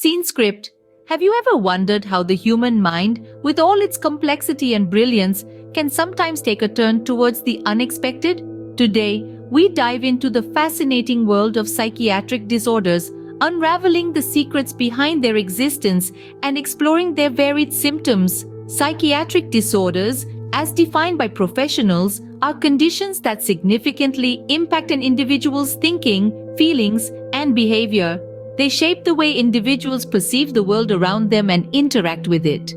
Scene script. Have you ever wondered how the human mind, with all its complexity and brilliance, can sometimes take a turn towards the unexpected? Today, we dive into the fascinating world of psychiatric disorders, unraveling the secrets behind their existence and exploring their varied symptoms. Psychiatric disorders, as defined by professionals, are conditions that significantly impact an individual's thinking, feelings, and behavior. They shape the way individuals perceive the world around them and interact with it.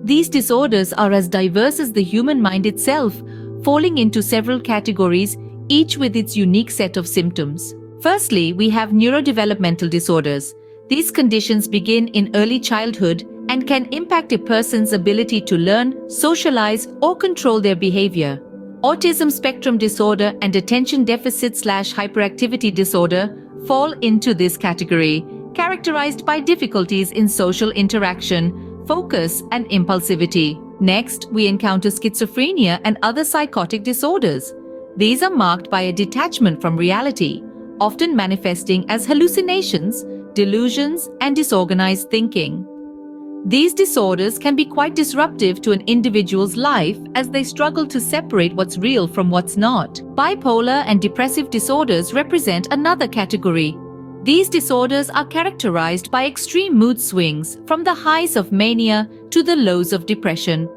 These disorders are as diverse as the human mind itself, falling into several categories, each with its unique set of symptoms. Firstly, we have neurodevelopmental disorders. These conditions begin in early childhood and can impact a person's ability to learn, socialize, or control their behavior. Autism spectrum disorder and attention deficit/hyperactivity disorder fall into this category, characterized by difficulties in social interaction, focus, and impulsivity. Next, we encounter schizophrenia and other psychotic disorders. These are marked by a detachment from reality, often manifesting as hallucinations, delusions, and disorganized thinking. These disorders can be quite disruptive to an individual's life as they struggle to separate what's real from what's not. Bipolar and depressive disorders represent another category. These disorders are characterized by extreme mood swings, from the highs of mania to the lows of depression.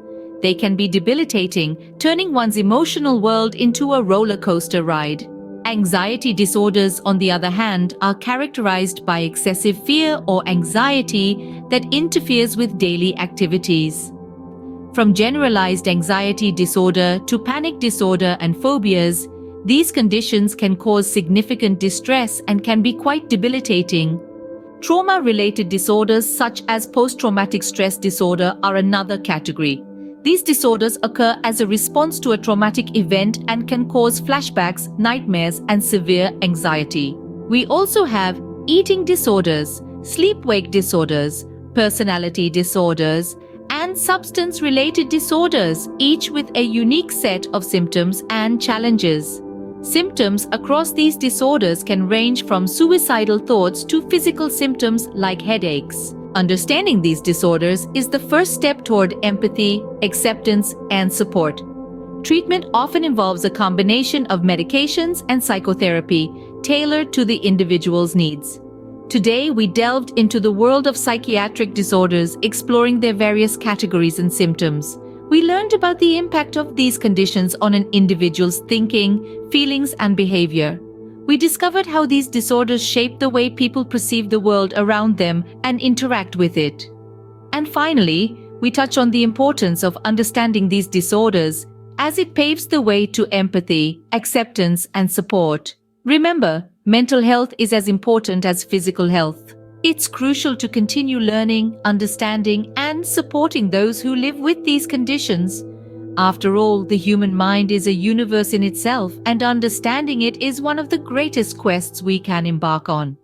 They can be debilitating, turning one's emotional world into a roller coaster ride. Anxiety disorders, on the other hand, are characterized by excessive fear or anxiety that interferes with daily activities. From generalized anxiety disorder to panic disorder and phobias, these conditions can cause significant distress and can be quite debilitating. Trauma-related disorders such as post-traumatic stress disorder are another category. These disorders occur as a response to a traumatic event and can cause flashbacks, nightmares, and severe anxiety. We also have eating disorders, sleep-wake disorders, personality disorders, and substance-related disorders, each with a unique set of symptoms and challenges. Symptoms across these disorders can range from suicidal thoughts to physical symptoms like headaches. Understanding these disorders is the first step toward empathy, acceptance, and support. Treatment often involves a combination of medications and psychotherapy, tailored to the individual's needs. Today, we delved into the world of psychiatric disorders, exploring their various categories and symptoms. We learned about the impact of these conditions on an individual's thinking, feelings, and behavior. We discovered how these disorders shape the way people perceive the world around them and interact with it. And finally, we touch on the importance of understanding these disorders as it paves the way to empathy, acceptance, and support. Remember, mental health is as important as physical health. It's crucial to continue learning, understanding, and supporting those who live with these conditions. After all, the human mind is a universe in itself, and understanding it is one of the greatest quests we can embark on.